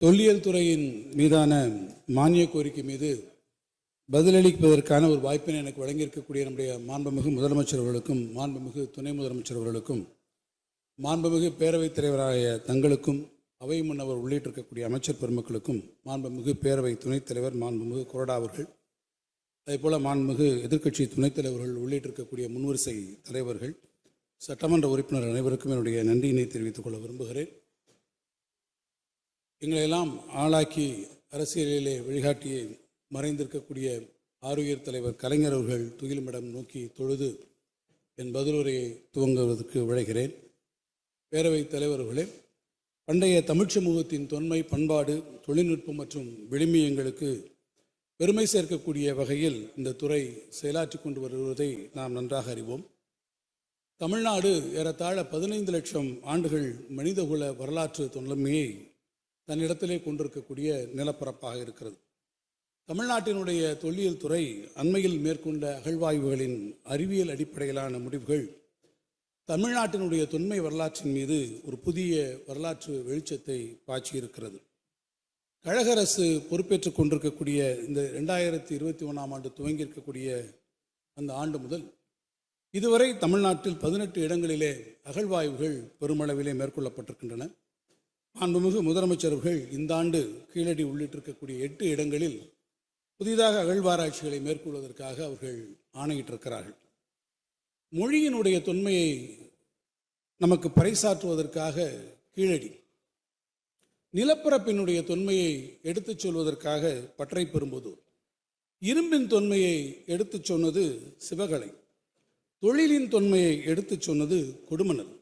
தொல்லியல் துறையின் மீதான மானிய கோரிக்கை மீது பதிலளிப்பதற்கான ஒரு வாய்ப்பினை எனக்கு வழங்கியிருக்கக்கூடிய நம்முடைய மாண்புமிகு முதலமைச்சர் அவர்களுக்கும் மாண்புமிகு துணை முதலமைச்சர் அவர்களுக்கும் மாண்புமிகு பேரவைத் தலைவராகிய தங்களுக்கும் அவை முன்னவர் உள்ளிட்டிருக்கக்கூடிய அமைச்சர் பெருமக்களுக்கும் மாண்புமிகு பேரவை துணைத் தலைவர் மாண்புமிகு கொறடா அவர்கள், அதேபோல் மாண்புமிகு எதிர்க்கட்சி துணைத் தலைவர்கள் உள்ளிட்டிருக்கக்கூடிய முன்வரிசை தலைவர்கள், சட்டமன்ற உறுப்பினர் அனைவருக்கும் என்னுடைய நன்றியினை தெரிவித்துக் கொள்ள விரும்புகிறேன். எங்களையெல்லாம் ஆளாக்கி அரசியலிலே வழிகாட்டி மறைந்திருக்கக்கூடிய ஆருயிர் தலைவர் கலைஞர் அவர்கள் துகிலுமிடம் நோக்கி தொழுது என் பதிலுரையை துவங்குவதற்கு விழைகிறேன். பேரவைத் தலைவர்களே, பண்டைய தமிழ் சமூகத்தின் தொன்மை, பண்பாடு, தொழில்நுட்பம் மற்றும் விழுமியங்களுக்கு பெருமை சேர்க்கக்கூடிய வகையில் இந்த துறை செயலாற்றி கொண்டு வருவதை நாம் நன்றாக அறிவோம். தமிழ்நாடு ஏறத்தாழ 15 லட்சம் ஆண்டுகள் மனிதகுல வரலாற்று தொன்மையை தன்னிடத்திலே கொண்டிருக்கக்கூடிய நிலப்பரப்பாக இருக்கிறது. தமிழ்நாட்டினுடைய தொல்லியல் துறை அண்மையில் மேற்கொண்ட அகழ்வாய்வுகளின் அறிவியல் அடிப்படையிலான முடிவுகள் தமிழ்நாட்டினுடைய தொன்மை வரலாற்றின் மீது ஒரு புதிய வரலாற்று வெளிச்சத்தை பாய்ச்சியிருக்கிறது. கழக அரசு பொறுப்பேற்றுக் கொண்டிருக்கக்கூடிய இந்த 2021ஆம் ஆண்டு துவங்கியிருக்கக்கூடிய அந்த ஆண்டு முதல் இதுவரை தமிழ்நாட்டில் 18 இடங்களிலே அகழ்வாய்வுகள் பெருமளவிலே மேற்கொள்ளப்பட்டிருக்கின்றன. மாண்புமிகு முதலமைச்சர்கள் இந்த ஆண்டு கீழடி உள்ளிட்டிருக்கக்கூடிய 8 இடங்களில் புதிதாக அகழ்வாராய்ச்சிகளை மேற்கொள்வதற்காக அவர்கள் ஆணையிட்டிருக்கிறார்கள். மொழியினுடைய தொன்மையை நமக்கு பறைசாற்றுவதற்காக கீழடி, நிலப்பரப்பினுடைய தொன்மையை எடுத்துச் சொல்வதற்காக பற்றை பெரும்புதூர், இரும்பின் தொன்மையை எடுத்துச் சொன்னது சிவகலை, தொழிலின் தொன்மையை எடுத்துச் சொன்னது கொடுமணல்,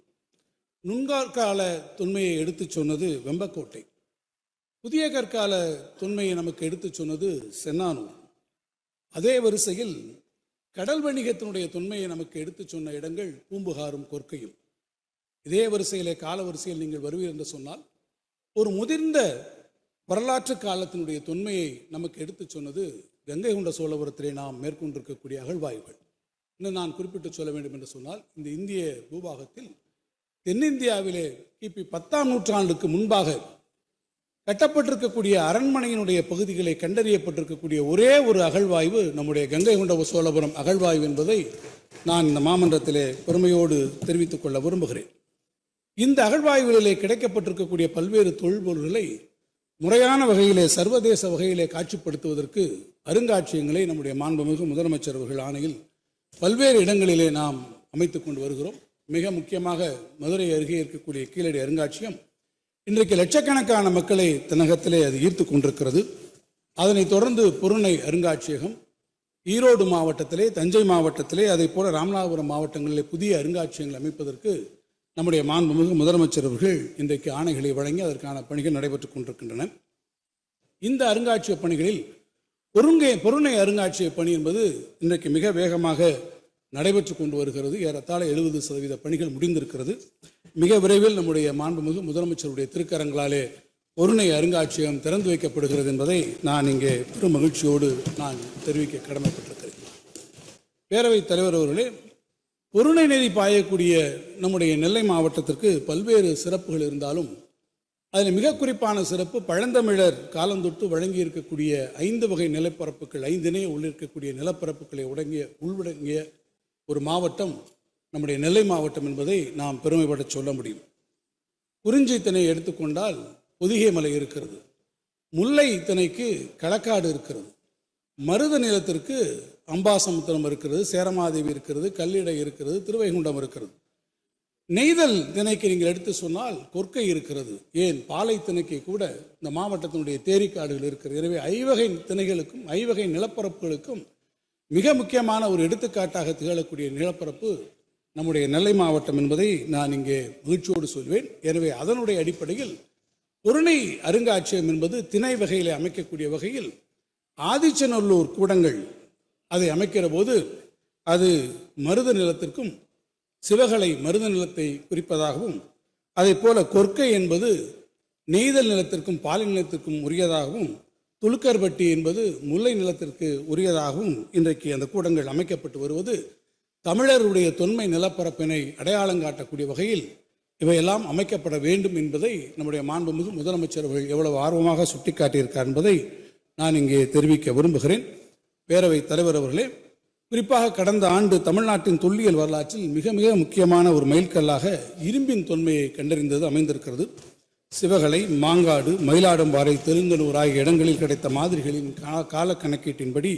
நுண்கால தொன்மையை எடுத்துச் சொன்னது வெம்பக்கோட்டை, புதிய கற்கால தொன்மையை நமக்கு எடுத்துச் சொன்னது சென்னானூர். அதே வரிசையில் கடல் வணிகத்தினுடைய தொன்மையை நமக்கு எடுத்துச் சொன்ன இடங்கள் பூம்புகாரும் கொற்கையும். இதே வரிசையிலே கால வரிசையில் நீங்கள் வருவீர் என்று சொன்னால் ஒரு முதிர்ந்த வரலாற்று காலத்தினுடைய தொன்மையை நமக்கு எடுத்துச் சொன்னது கங்கை கொண்ட சோழபுரத்திலே நாம் மேற்கொண்டிருக்கக்கூடிய அகழ்வாய்வுகள். இன்னும் நான் குறிப்பிட்டு சொல்ல வேண்டும் என்று சொன்னால், இந்த இந்திய பூபாகத்தில் தென்னிந்தியாவிலே கிபி 10ஆம் நூற்றாண்டுக்கு முன்பாக கட்டப்பட்டிருக்கக்கூடிய அரண்மனையினுடைய பகுதிகளை கண்டறியப்பட்டிருக்கக்கூடிய ஒரே ஒரு அகழ்வாய்வு நம்முடைய கங்கை கொண்ட சோழபுரம் அகழ்வாய்வு என்பதை நான் இந்த மாமன்றத்திலே பெருமையோடு தெரிவித்துக் கொள்ள விரும்புகிறேன். இந்த அகழ்வாய்வுகளிலே கிடைக்கப்பட்டிருக்கக்கூடிய பல்வேறு தொல்பொருள்களை முறையான வகையிலே சர்வதேச வகையிலே காட்சிப்படுத்துவதற்கு அருங்காட்சியகங்களை நம்முடைய மாண்புமிகு முதலமைச்சர் அவர்கள் ஆணையில் பல்வேறு இடங்களிலே நாம் அமைத்து கொண்டு வருகிறோம். மிக முக்கியமாக மதுரை அருகே இருக்கக்கூடிய கீழடி அருங்காட்சியகம் இன்றைக்கு லட்சக்கணக்கான மக்களை தன்னகத்திலே அது ஈர்த்து கொண்டிருக்கிறது. அதனைத் தொடர்ந்து பொருணை அருங்காட்சியகம் ஈரோடு மாவட்டத்திலே, தஞ்சை மாவட்டத்திலே, அதே போல ராமநாதபுரம் மாவட்டங்களிலே புதிய அருங்காட்சியகங்கள் அமைப்பதற்கு நம்முடைய மாண்புமிகு முதலமைச்சர் அவர்கள் இன்றைக்கு ஆணைகளை வழங்கி அதற்கான பணிகள் நடைபெற்றுக் கொண்டிருக்கின்றன. இந்த அருங்காட்சியக பணிகளில் பொருணை அருங்காட்சியக பணி என்பது இன்றைக்கு மிக வேகமாக நடைபெற்று கொண்டு வருகிறது. ஏறத்தாழ 70% பணிகள் முடிந்திருக்கிறது. மிக விரைவில் நம்முடைய மாண்புமிகு முதலமைச்சருடைய திருக்கரங்களாலே பொருணை அருங்காட்சியகம் திறந்து வைக்கப்படுகிறது என்பதை நான் இங்கே பெரும் மகிழ்ச்சியோடு நான் தெரிவிக்க கடமைப்பட்டிருக்கிறேன். பேரவைத் தலைவர் அவர்களே, பொருணை நதி பாயக்கூடிய நம்முடைய நெல்லை மாவட்டத்திற்கு பல்வேறு சிறப்புகள் இருந்தாலும் அதில் மிக குறிப்பான சிறப்பு பழந்தமிழர் காலந்தொட்டு வழங்கி இருக்கக்கூடிய 5 வகை நிலப்பரப்புகள், 5 உள்ளிருக்கக்கூடிய நிலப்பரப்புகளை உள்ளடங்கிய ஒரு மாவட்டம் நம்முடைய நெல்லை மாவட்டம் என்பதை நாம் பெருமைப்பட சொல்ல முடியும். குறிஞ்சி திணை எடுத்துக்கொண்டால் பொதிகை மலை இருக்கிறது, முல்லை திணைக்கு களக்காடு இருக்கிறது, மருத நிலத்திற்கு அம்பாசமுத்திரம் இருக்கிறது, சேரமாதேவி இருக்கிறது, கல்லிடை இருக்கிறது, திருவைகுண்டம் இருக்கிறது. நெய்தல் திணைக்கு நீங்கள் எடுத்து சொன்னால் கொற்கை இருக்கிறது. ஏன் பாலை திணைக்கு கூட இந்த மாவட்டத்தினுடைய தேரிக்காடுகள் இருக்கிறது. எனவே 5 வகை திணைகளுக்கும் 5 வகை நிலப்பரப்புகளுக்கும் மிக முக்கியமான ஒரு எடுத்துக்காட்டாக திகழக்கூடிய நிலப்பரப்பு நம்முடைய நெல்லை மாவட்டம் என்பதை நான் இங்கே மகிழ்ச்சியோடு சொல்வேன். எனவே அதனுடைய அடிப்படையில் பொருணை அருங்காட்சியகம் என்பது திணை வகையில் அமைக்கக்கூடிய வகையில் ஆதிச்சநல்லூர் கூடங்கள் அதை அமைக்கிற போது அது மருத நிலத்திற்கும் சிவகலை மருத நிலத்தை குறிப்பதாகவும், அதே போல கொற்கை என்பது நெய்தல் நிலத்திற்கும் பாலை நிலத்திற்கும் உரியதாகவும், துளுக்கர்பட்டி என்பது முல்லை நிலத்திற்கு உரியதாகவும் இன்றைக்கு அந்த கூடங்கள் அமைக்கப்பட்டு வருவது தமிழருடைய தொன்மை நிலப்பரப்பினை அடையாளம் காட்டக்கூடிய வகையில் இவையெல்லாம் அமைக்கப்பட வேண்டும் என்பதை நம்முடைய மாண்புமிகு முதலமைச்சர் அவர்கள் எவ்வளவு ஆர்வமாக சுட்டிக்காட்டியிருக்கார் என்பதை நான் இங்கே தெரிவிக்க விரும்புகிறேன். பேரவைத் தலைவர் அவர்களே, குறிப்பாக கடந்த ஆண்டு தமிழ்நாட்டின் தொல்லியல் வரலாற்றில் மிக மிக முக்கியமான ஒரு மைல்கல்லாக இரும்பின் தொன்மையை கண்டறிந்தது அமைந்திருக்கிறது. சிவகலை, மாங்காடு, மயிலாடும்பாறை, தெலுங்கனூர் ஆகிய இடங்களில் கிடைத்த மாதிரிகளின் கால கணக்கீட்டின்படி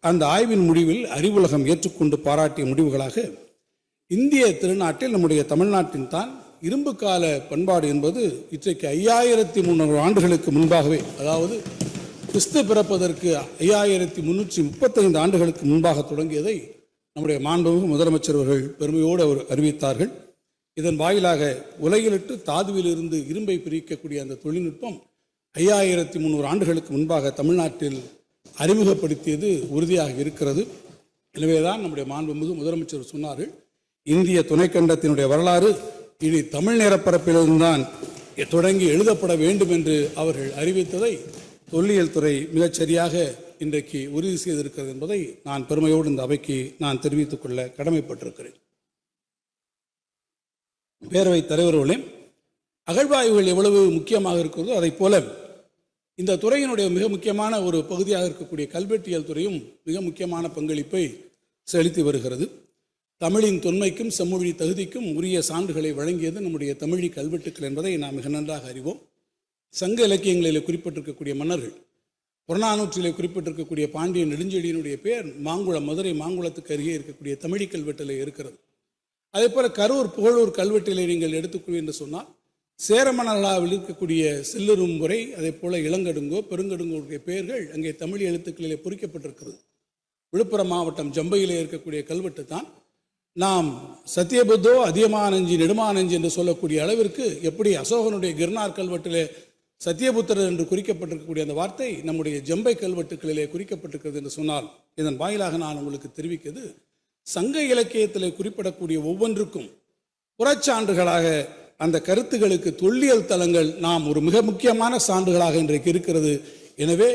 அந்த ஆய்வின் முடிவில் அறிவுலகம் ஏற்றுக்கொண்டு பாராட்டிய முடிவுகளாக இந்திய திருநாட்டில் நம்முடைய தமிழ்நாட்டின் தான் இரும்பு கால பண்பாடு என்பது இன்றைக்கு 5300 ஆண்டுகளுக்கு முன்பாகவே, அதாவது கிறிஸ்து பிறப்பதற்கு 5335 ஆண்டுகளுக்கு முன்பாக தொடங்கியதை நம்முடைய மாண்புமிகு முதலமைச்சர் அவர்கள் பெருமையோடு அவர் அறிவித்தார்கள். இதன் வாயிலாக உலகிலிட்டு தாதுவிலிருந்து இரும்பை பிரிக்கக்கூடிய அந்த தொழில்நுட்பம் 5300 ஆண்டுகளுக்கு முன்பாக தமிழ்நாட்டில் அறிமுகப்படுத்தியது உறுதியாக இருக்கிறது. எனவேதான் நம்முடைய மாண்புமிகு முதலமைச்சர் சொன்னார்கள், இந்திய துணைக்கண்டத்தினுடைய வரலாறு இனி தமிழ் நிலப்பரப்பிலிருந்துதான் தொடங்கி எழுதப்பட வேண்டும் என்று அவர்கள் அறிவித்ததை தொல்லியல் துறை மிகச்சரியாக இன்றைக்கு உறுதி செய்திருக்கிறது என்பதை நான் பெருமையோடு இந்த அவைக்கு நான் தெரிவித்துக் கொள்ள கடமைப்பட்டிருக்கிறேன். பேரவைத் தலைவர்களே, அகழ்வாய்வுகள் எவ்வளவு முக்கியமாக இருக்கிறதோ அதை போல இந்த துறையினுடைய மிக முக்கியமான ஒரு பகுதியாக இருக்கக்கூடிய கல்வெட்டியல் துறையும் மிக முக்கியமான பங்களிப்பை செலுத்தி வருகிறது. தமிழின் தொன்மைக்கும் செம்மொழி தகுதிக்கும் உரிய சான்றுகளை வழங்கியது நம்முடைய தமிழி கல்வெட்டுக்கள் என்பதை நாம் மிக நன்றாக அறிவோம். சங்க இலக்கியங்களில் குறிப்பிட்டிருக்கக்கூடிய மன்னர்கள், புறநானூற்றிலே குறிப்பிட்டிருக்கக்கூடிய பாண்டிய நெடுஞ்செழியனுடைய பெயர் மாங்குளம், மதுரை மாங்குளத்துக்கு அருகே இருக்கக்கூடிய தமிழி கல்வெட்டிலே இருக்கிறது. அதே போல கரூர் புகழூர் கல்வெட்டிலே நீங்கள் எடுத்துக்கொள்வீர்கள் என்று சொன்னால் சேர மன்னர்களாவில் இருக்கக்கூடிய செல்லுரும்புரை, அதே போல இளங்கடுங்கோ, பெருங்கடுங்கோடைய பெயர்கள் அங்கே தமிழ் எழுத்துக்களிலே பொறிக்கப்பட்டிருக்கிறது. விழுப்புரம் மாவட்டம் ஜம்பையிலே இருக்கக்கூடிய கல்வெட்டு தான் நாம் சத்தியபுத்தோ அதியமானஞ்சி நெடுமானஞ்சி என்று சொல்லக்கூடிய அளவிற்கு, எப்படி அசோகனுடைய கிர்னார் கல்வெட்டிலே சத்தியபுத்திரர் என்று குறிக்கப்பட்டிருக்கக்கூடிய அந்த வார்த்தை நம்முடைய ஜம்பை கல்வெட்டுக்களிலே குறிக்கப்பட்டிருக்கிறது என்று சொன்னால், இதன் வாயிலாக நான் உங்களுக்கு தெரிவிக்கிறது, சங்க இலக்கியத்திலே குறிப்பிடக்கூடிய ஒவ்வொன்றுக்கும் புறச்சான்றுகளாக அந்த கருத்துகளுக்கு தொல்லியல் தலங்கள் நாம் ஒரு மிக முக்கியமான சான்றுகளாக இன்றைக்கு இருக்கிறது. எனவே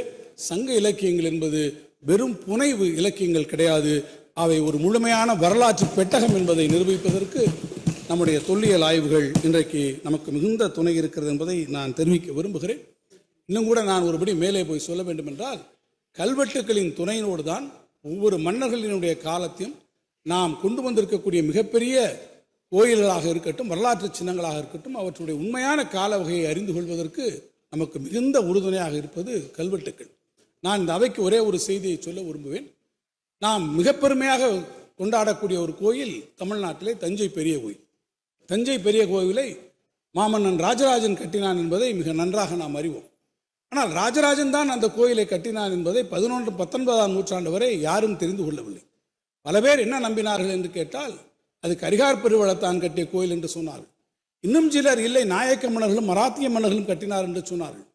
சங்க இலக்கியங்கள் என்பது வெறும் புனைவு இலக்கியங்கள் கிடையாது, அவை ஒரு முழுமையான வரலாற்று பெட்டகம் என்பதை நிரூபிப்பதற்கு நம்முடைய தொல்லியல் ஆய்வுகள் இன்றைக்கு நமக்கு மிகுந்த துணை இருக்கிறது என்பதை நான் தெரிவிக்க விரும்புகிறேன். இன்னும் கூட நான் ஒருபடி மேலே போய் சொல்ல வேண்டும் என்றால், கல்வெட்டுக்களின் துணையினோடு தான் ஒவ்வொரு மன்னர்களினுடைய காலத்தையும் நாம் கொண்டு வந்திருக்கக்கூடிய மிகப்பெரிய கோயில்களாக இருக்கட்டும், வரலாற்று சின்னங்களாக இருக்கட்டும், அவற்றுடைய உண்மையான கால வகையை அறிந்து கொள்வதற்கு நமக்கு மிகுந்த உறுதுணையாக இருப்பது கல்வெட்டுக்கள். நான் இந்த அவைக்கு ஒரே ஒரு செய்தியை சொல்ல விரும்புவேன். நாம் மிக பெருமையாக கொண்டாடக்கூடிய ஒரு கோயில் தமிழ்நாட்டிலே தஞ்சை பெரிய கோயில். தஞ்சை பெரிய கோவிலை மாமன்னன் ராஜராஜன் கட்டினான் என்பதை மிக நன்றாக நாம் அறிவோம். ஆனால் ராஜராஜன் தான் அந்த கோயிலை கட்டினான் என்பதை 19ஆம் நூற்றாண்டு வரை யாரும் தெரிந்து கொள்ளவில்லை. பல பேர் என்ன நம்பினார்கள் என்று கேட்டால், அது கரிகார் பெருவளத்தான் கட்டிய கோயில் என்று சொன்னார்கள். இன்னும் சிலர் இல்லை, நாயக்க மன்னர்களும் மராத்திய மன்னர்களும் கட்டினார் என்று சொன்னார்கள்.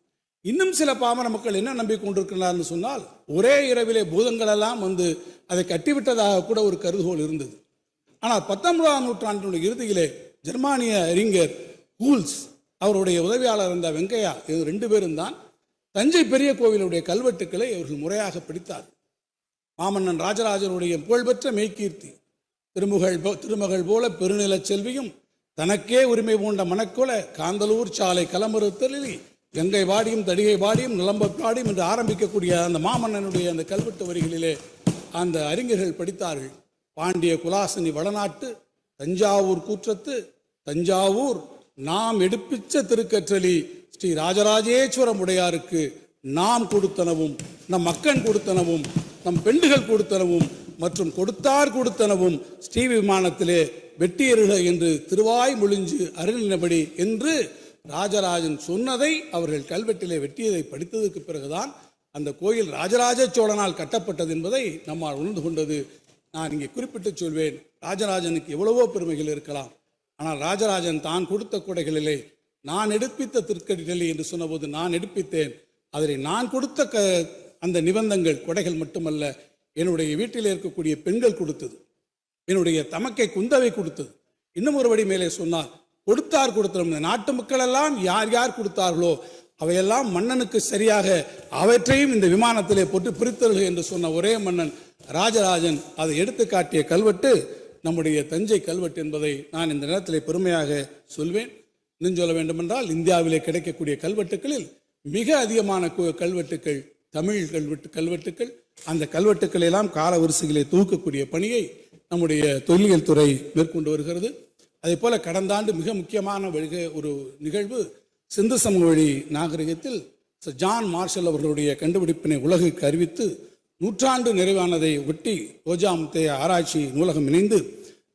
இன்னும் சில பாமர மக்கள் என்ன நம்பிக்கொண்டிருக்கிறார் என்று சொன்னால், ஒரே இரவிலே பூதங்கள் எல்லாம் வந்து அதை கட்டிவிட்டதாக கூட ஒரு கருதுகோள் இருந்தது. ஆனால் 19ஆம் நூற்றாண்டினுடைய இறுதியிலே ஜெர்மானிய அறிஞர் ஹூல்ஸ், அவருடைய உதவியாளர் இருந்த வெங்கையா, இது 2 பேரும் தான் தஞ்சை பெரிய கோவிலுடைய கல்வெட்டுக்களை அவர்கள் முறையாக படித்தார். மாமன்னன் ராஜராஜனுடைய புகழ்பெற்ற மெய்கீர்த்தி திருமகள் போல பெருநிலச் செல்வியும் தனக்கே உரிமை பூண்ட மணக்கொல காந்தலூர் சாலை கலமறுத்தலில் கங்கை வாடியும் தடிகை வாடியும் நிலம்ப பாடியும் என்று ஆரம்பிக்கக்கூடிய அந்த மாமன்னனுடைய அந்த கல்வெட்டு வரிகளிலே அந்த அறிஞர்கள் படித்தார்கள். பாண்டிய குலாசனி வடநாட்டு தஞ்சாவூர் கூற்றத்து தஞ்சாவூர் நாம் எடுப்பிச்ச திருக்கற்றலி ஸ்ரீ ராஜராஜேஸ்வரம் உடையாருக்கு நாம் கொடுத்தனவும் நம் மக்கள் கொடுத்தனவும் நம் பெண்டுகள் கொடுத்தனவும் மற்றும் கொடுத்தார் கொடுத்தனவும் ஸ்ரீ விமானத்திலே வெட்டியருக என்று திருவாய் மொழிஞ்சு அருளினபடி என்று ராஜராஜன் சொன்னதை அவர்கள் கல்வெட்டிலே வெட்டியதை படித்ததற்கு பிறகுதான் அந்த கோயில் ராஜராஜ சோழனால் கட்டப்பட்டது என்பதை நம்மால் உணர்ந்து கொண்டது. நான் இங்கே குறிப்பிட்டு சொல்வேன், ராஜராஜனுக்கு எவ்வளவோ பெருமைகள் இருக்கலாம், ஆனால் ராஜராஜன் தான் கொடுத்த கொடைகளிலே நான் எடுப்பித்த திருக்கடிகளை என்று சொன்னபோது நான் எடுப்பித்தேன். அதில் நான் கொடுத்த அந்த நிபந்தங்கள் கொடைகள் மட்டுமல்ல, என்னுடைய வீட்டில் இருக்கக்கூடிய பெண்கள் கொடுத்தது, என்னுடைய தமக்கை குந்தவை கொடுத்தது. இன்னும் ஒருபடி மேலே சொன்னார், கொடுத்தார் கொடுத்தோம். நாட்டு மக்கள் எல்லாம் யார் யார் கொடுத்தார்களோ அவையெல்லாம் மன்னனுக்கு சரியாக அவற்றையும் இந்த விமானத்திலே போட்டு பிரித்தர்கள் என்று சொன்ன ஒரே மன்னன் ராஜராஜன். அதை எடுத்து காட்டிய கல்வெட்டு நம்முடைய தஞ்சை கல்வெட்டு என்பதை நான் இந்த நேரத்தில் பெருமையாக சொல்வேன். இன்னும் சொல்ல வேண்டுமென்றால் இந்தியாவிலே கிடைக்கக்கூடிய கல்வெட்டுகளில் மிக அதிகமான கல்வெட்டுக்கள் தமிழ் கல்வெட்டுக்கள். அந்த கல்வெட்டுக்களை எல்லாம் கால வரிசையிலே தூக்கக்கூடிய பணியை நம்முடைய தொல்லியல் துறை மேற்கொண்டு வருகிறது. அதே போல கடந்த ஆண்டு மிக முக்கியமான ஒரு நிகழ்வு சிந்து சமவெளி நாகரிகத்தில் ஜான் மார்ஷல் அவர்களுடைய கண்டுபிடிப்பினை உலகுக்கு அறிவித்து 100 நிறைவானதை ஒட்டி ரோஜா முத்தைய ஆராய்ச்சி நூலகம் இணைந்து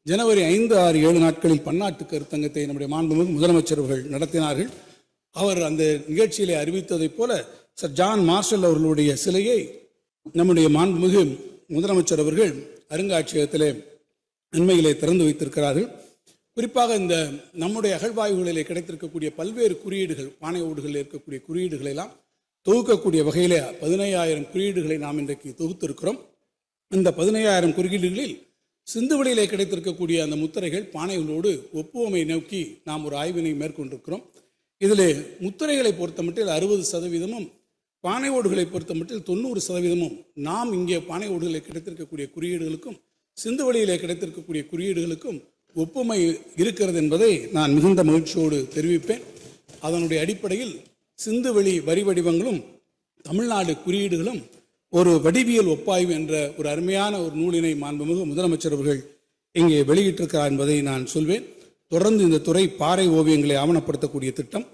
ஜனவரி 5, 6, 7 நாட்களில் பன்னாட்டு கருத்தங்கத்தை நம்முடைய மாண்புமிகு முதலமைச்சர் அவர்கள் நடத்தினார்கள். அவர் அந்த நிகழ்ச்சியிலே அறிவித்ததைப் போல சர் ஜான் மார்ஷல் அவர்களுடைய சிலையை நம்முடைய மாண்புமிகு முதலமைச்சர் அவர்கள் அருங்காட்சியகத்திலே அண்மையிலே திறந்து வைத்திருக்கிறார்கள். குறிப்பாக இந்த நம்முடைய அகழ்வாய்வுகளிலே கிடைத்திருக்கக்கூடிய பல்வேறு குறியீடுகள், பானை ஓடுகளில் இருக்கக்கூடிய குறியீடுகளை எல்லாம் தொகுக்கக்கூடிய வகையிலே 15,000 குறியீடுகளை நாம் இன்றைக்கு தொகுத்திருக்கிறோம். இந்த 15,000 குறியீடுகளில் சிந்துவெளியிலே கிடைத்திருக்கக்கூடிய அந்த முத்திரைகள் பானைகளோடு ஒப்புவமை நோக்கி நாம் ஒரு ஆய்வினை மேற்கொண்டிருக்கிறோம். இதில் முத்திரைகளை பொறுத்தமட்டில் 60%, பானை ஓடுகளை பொறுத்தமட்டில் 90% நாம் இங்கே பானை ஓடுகளில் கிடைத்திருக்கக்கூடிய குறியீடுகளுக்கும் சிந்துவெளியிலே கிடைத்திருக்கக்கூடிய குறியீடுகளுக்கும் ஒப்புமை இருக்கிறது என்பதை நான் மிகுந்த மகிழ்ச்சியோடு தெரிவிப்பேன். அதனுடைய அடிப்படையில் சிந்துவெளி வரி வடிவங்களும் தமிழ்நாடு குறியீடுகளும் ஒரு வடிவியல் ஒப்பாய்வு என்ற ஒரு அருமையான ஒரு நூலினை மாண்புமிகு முதலமைச்சர் அவர்கள் இங்கே வெளியிட்டிருக்கிறார் என்பதை நான் சொல்வேன். தொடர்ந்து இந்த துறை பாறை ஓவியங்களை ஆவணப்படுத்தக்கூடிய திட்டம்,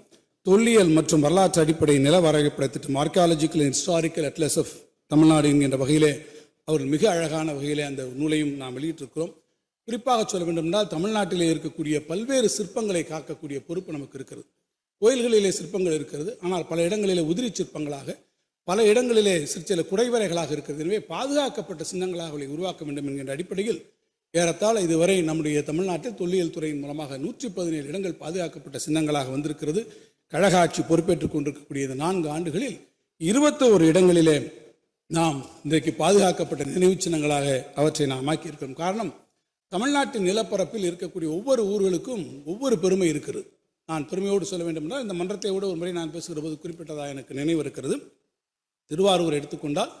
தொல்லியல் மற்றும் வரலாற்று அடிப்படை நில வரைபட திட்டம், archaeological historical atlas of Tamil Nadu என்கின்ற வகையிலே அவர் மிக அழகான வகையிலே அந்த நூலையும் நாம் வெளியிட்டிருக்கிறோம். குறிப்பாக சொல்ல வேண்டும் என்றால் தமிழ்நாட்டிலே இருக்கக்கூடிய பல்வேறு சிற்பங்களை காக்கக்கூடிய பொறுப்பு நமக்கு இருக்கிறது. கோயில்களிலே சிற்பங்கள் இருக்கிறது, ஆனால் பல இடங்களிலே உதிரி சிற்பங்களாக, பல இடங்களிலே சில குடைவரைகளாக இருக்கிறது. எனவே பாதுகாக்கப்பட்ட சின்னங்களாக அவளை உருவாக்க வேண்டும் என்கின்ற அடிப்படையில் ஏறத்தாழ இதுவரை நம்முடைய தமிழ்நாட்டில் தொல்லியல் துறையின் மூலமாக 117 இடங்கள் பாதுகாக்கப்பட்ட சின்னங்களாக வந்திருக்கிறது. கழக ஆட்சி பொறுப்பேற்றுக் கொண்டிருக்கக்கூடிய இந்த 4 ஆண்டுகளில் 21 இடங்களிலே நாம் இன்றைக்கு பாதுகாக்கப்பட்ட நினைவு சின்னங்களாக அவற்றை நாம் ஆக்கியிருக்கிறோம். காரணம், தமிழ்நாட்டின் நிலப்பரப்பில் இருக்கக்கூடிய ஒவ்வொரு ஊர்களுக்கும் ஒவ்வொரு பெருமை இருக்கிறது. நான் பெருமையோடு சொல்ல வேண்டும் என்றால் இந்த மன்றத்தை விட ஒரு முறை நான் பேசுகிற போது குறிப்பிட்டதாக எனக்கு நினைவு இருக்கிறது. திருவாரூர் எடுத்துக்கொண்டால்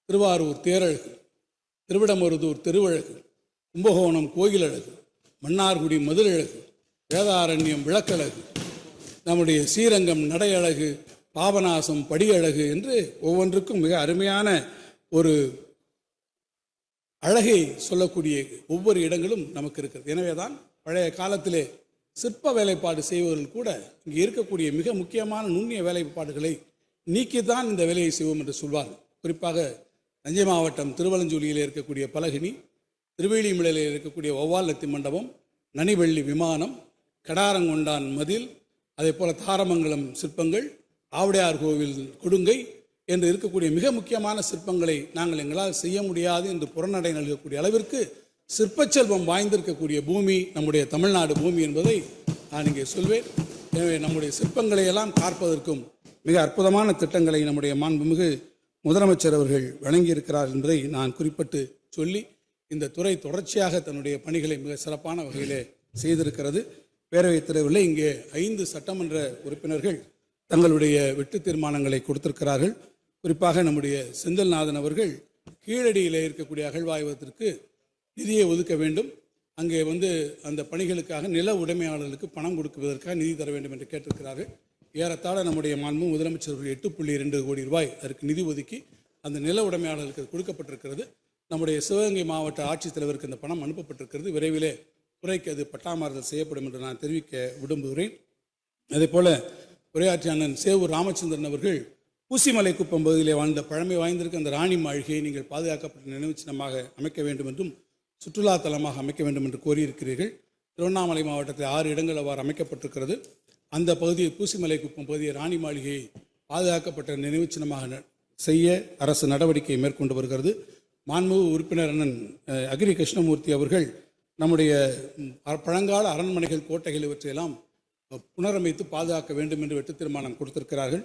திருவாரூர் தேரழகு, திருவிடமருதூர் திருவழகு, கும்பகோணம் கோயிலழகு, மன்னார்குடி மதுரழகு, வேதாரண்யம் விளக்கழகு, நம்முடைய ஸ்ரீரங்கம் நடையழகு, பாபநாசம் படியழகு என்று ஒவ்வொன்றுக்கும் மிக அருமையான ஒரு அழகை சொல்லக்கூடிய ஒவ்வொரு இடங்களும் நமக்கு இருக்கிறது. எனவேதான் பழைய காலத்திலே சிற்ப வேலைப்பாடு செய்வர்கள் கூட இங்கே இருக்கக்கூடிய மிக முக்கியமான நுண்ணிய வேலைப்பாடுகளை நீக்கித்தான் இந்த வேலையை செய்வோம் என்று சொல்வார்கள். குறிப்பாக தஞ்சை மாவட்டம் திருவலஞ்சூலியில் இருக்கக்கூடிய பலகினி, திருவேலிமலையில் இருக்கக்கூடிய ஒவ்வாலத்தி மண்டபம், நனிவெள்ளி விமானம், கடாரங்கொண்டான் மதில், அதே போல தாரமங்கலம் சிற்பங்கள், ஆவுடையார் கோவில் கொடுங்கை என்று இருக்கக்கூடிய மிக முக்கியமான சிற்பங்களை நாங்கள் எங்களால் செய்ய முடியாது என்று புறநடை நல்கக்கூடிய அளவிற்கு சிற்பச்செல்வம் வாய்ந்திருக்கக்கூடிய பூமி நம்முடைய தமிழ்நாடு பூமி என்பதை நான் இங்கே சொல்வேன். எனவே நம்முடைய சிற்பங்களை எல்லாம் பார்ப்பதற்கும் மிக அற்புதமான திட்டங்களை நம்முடைய மாண்புமிகு முதலமைச்சர் அவர்கள் வழங்கியிருக்கிறார் என்பதை நான் குறிப்பிட்டு சொல்லி, இந்த துறை தொடர்ச்சியாக தன்னுடைய பணிகளை மிக சிறப்பான வகையிலே செய்திருக்கிறது. பேரவைத் தலைவர்களே, இங்கே 5 சட்டமன்ற உறுப்பினர்கள் தங்களுடைய வெட்டு தீர்மானங்களை கொடுத்திருக்கிறார்கள். குறிப்பாக நம்முடைய செந்தில்நாதன் அவர்கள் கீழடியிலே இருக்கக்கூடிய அகழ்வாய்வதற்கு நிதியை ஒதுக்க வேண்டும், அங்கே அந்த பணிகளுக்காக நில உடைமையாளர்களுக்கு பணம் கொடுக்குவதற்காக நிதி தர வேண்டும் என்று கேட்டிருக்கிறார்கள். ஏறத்தாழ நம்முடைய மாண்பு முதலமைச்சர் 8.2 கோடி ரூபாய் அதற்கு நிதி ஒதுக்கி அந்த நில உடைமையாளர்களுக்கு கொடுக்கப்பட்டிருக்கிறது. நம்முடைய சிவகங்கை மாவட்ட ஆட்சித்தலைவருக்கு அந்த பணம் அனுப்பப்பட்டிருக்கிறது. விரைவிலே துறைக்கு அது பட்டாமாறுதல் செய்யப்படும் என்று நான் தெரிவிக்க விரும்புகிறேன். அதே போல உரையாற்றிய அண்ணன் சேவூர் ராமச்சந்திரன் அவர்கள் பூசிமலை குப்பம் பகுதியிலே வாழ்ந்த பழமை வாய்ந்திருக்க அந்த ராணி மாளிகையை நீங்கள் பாதுகாக்கப்பட்ட நினைவு சின்னமாக அமைக்க வேண்டும் என்றும் சுற்றுலா தலமாக அமைக்க வேண்டும் என்று கோரியிருக்கிறீர்கள். திருவண்ணாமலை மாவட்டத்தில் 6 இடங்கள் அவ்வாறு அமைக்கப்பட்டிருக்கிறது. அந்த பகுதியை, பூசிமலை குப்பம் பகுதியை ராணி மாளிகையை பாதுகாக்கப்பட்ட நினைவு சின்னமாக செய்ய அரசு நடவடிக்கை மேற்கொண்டு வருகிறது. மாண்புமிகு உறுப்பினர் அண்ணன் அகிரி கிருஷ்ணமூர்த்தி அவர்கள் நம்முடைய பழங்கால அரண்மனைகள், கோட்டைகள் இவற்றையெல்லாம் புனரமைத்து பாதுகாக்க வேண்டும் என்று வெட்டு தீர்மானம் கொடுத்திருக்கிறார்கள்.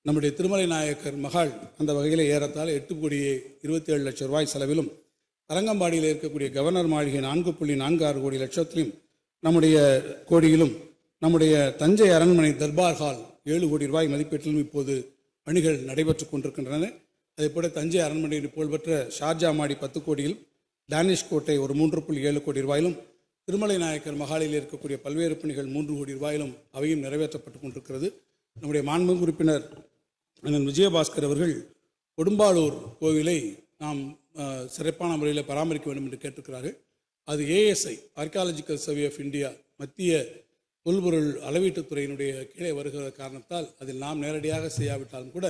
நம்முடைய திருமலை நாயக்கர் மகால் அந்த வகையில் ஏறத்தாழ 8.27 லட்சம் ரூபாய் செலவிலும், தரங்கம்பாடியில் இருக்கக்கூடிய கவர்னர் மாளிகை 4.46 கோடி லட்சத்திலும் நம்முடைய கோடியிலும், நம்முடைய தஞ்சை அரண்மனை தர்பார் ஹால் 7 கோடி ரூபாய் மதிப்பீட்டிலும் இப்போது பணிகள் நடைபெற்று கொண்டிருக்கின்றன. அதேபோல தஞ்சை அரண்மனையின் புகழ்பெற்ற ஷார்ஜா மாடி 10 கோடியில், டேனிஷ் கோட்டை ஒரு 3.7 கோடி ரூபாயிலும், திருமலை நாயக்கர் மகாலில் இருக்கக்கூடிய பல்வேறு பணிகள் 3 கோடி ரூபாயிலும் அவையும் நிறைவேற்றப்பட்டு கொண்டிருக்கிறது. நம்முடைய மாண்புமிகு உறுப்பினர் அண்ணன் விஜயபாஸ்கர் அவர்கள் கொடும்பாளூர் கோவிலை நாம் சிறப்பான முறையில் பராமரிக்க வேண்டும் என்று கேட்டிருக்கிறார்கள். அது ASI, archaeological survey of India, மத்திய தொல்பொருள் அளவீட்டுத்துறையினுடைய கீழே வருகிற காரணத்தால் அதில் நாம் நேரடியாக செய்யாவிட்டாலும் கூட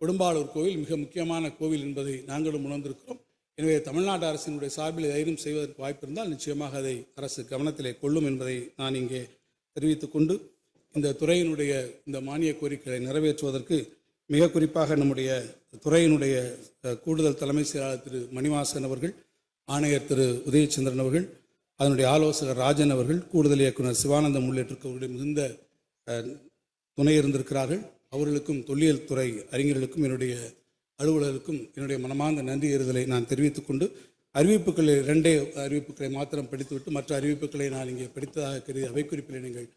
கொடும்பாளூர் கோவில் மிக முக்கியமான கோவில் என்பதை நாங்களும் உணர்ந்திருக்கிறோம். எனவே தமிழ்நாடு அரசினுடைய சார்பில் தைரியம் செய்வதற்கு வாய்ப்பு இருந்தால் நிச்சயமாக அதை அரசு கவனத்திலே கொள்ளும் என்பதை நான் இங்கே தெரிவித்துக் கொண்டு, இந்த துறையினுடைய இந்த மானிய கோரிக்கைகளை நிறைவேற்றுவதற்கு மிக குறிப்பாக நம்முடைய துறையினுடைய கூடுதல் தலைமை செயலாளர் திரு மணிவாசன் அவர்கள், ஆணையர் திரு உதயச்சந்திரன் அவர்கள், அதனுடைய ஆலோசகர் ராஜன் அவர்கள், கூடுதல் இயக்குனர் சிவானந்தம் உள்ளிட்டிருக்கவர்களுடைய மிகுந்த துணை இருந்திருக்கிறார்கள். அவர்களுக்கும் தொல்லியல் துறை அறிஞர்களுக்கும் என்னுடைய அலுவலர்களுக்கும் என்னுடைய மனமார்ந்த நன்றி எறுதலை நான் தெரிவித்துக் கொண்டு, அறிவிப்புகளை 2 அறிவிப்புகளை மாத்திரம் படித்துவிட்டு மற்ற அறிவிப்புகளை நான் இங்கே படித்ததாக கருதி அவைக்குறிப்பில் நீங்கள்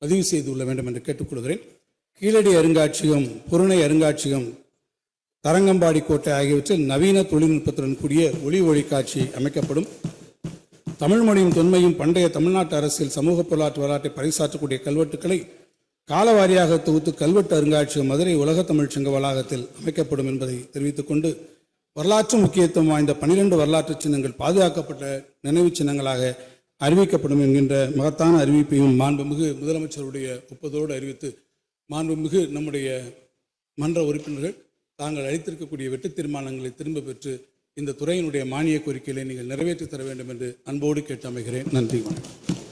பதிவு செய்துள்ள வேண்டும் என்று கேட்டுக்கொள்கிறேன். கீழடி அருங்காட்சியகம், புறணை அருங்காட்சியகம், தரங்கம்பாடி கோட்டை ஆகியவற்றில் நவீன தொழில்நுட்பத்துடன் கூடிய ஒளி ஒளிக்காட்சி அமைக்கப்படும். தமிழ் மொழியும் தொன்மையும் பண்டைய தமிழ்நாட்டு அரசியல் சமூக பொருளாற்று வரலாற்றை பறைசாற்றக்கூடிய கல்வெட்டுக்களை காலவாரியாக தொகுத்து கல்வெட்டு அருங்காட்சியகம் மதுரை உலக தமிழ் சங்க வளாகத்தில் அமைக்கப்படும் என்பதை தெரிவித்துக் கொண்டு, வரலாற்று முக்கியத்துவம் வாய்ந்த 12 வரலாற்று சின்னங்கள் பாதுகாக்கப்பட்ட நினைவு சின்னங்களாக அறிவிக்கப்படும் என்கின்ற மகத்தான அறிவிப்பையும் மாண்புமிகு முதலமைச்சருடைய ஒப்புதலோடு அறிவித்து, மாண்புமிகு நம்முடைய மன்ற உறுப்பினர்கள் தாங்கள் அளித்திருக்கக்கூடிய வெட்டு தீர்மானங்களை திரும்ப பெற்று இந்த துறையினுடைய மானிய கோரிக்கைகளை நீங்கள் நிறைவேற்றி தர வேண்டும் என்று அன்போடு கேட்டு அமைகிறேன். நன்றி, வணக்கம்.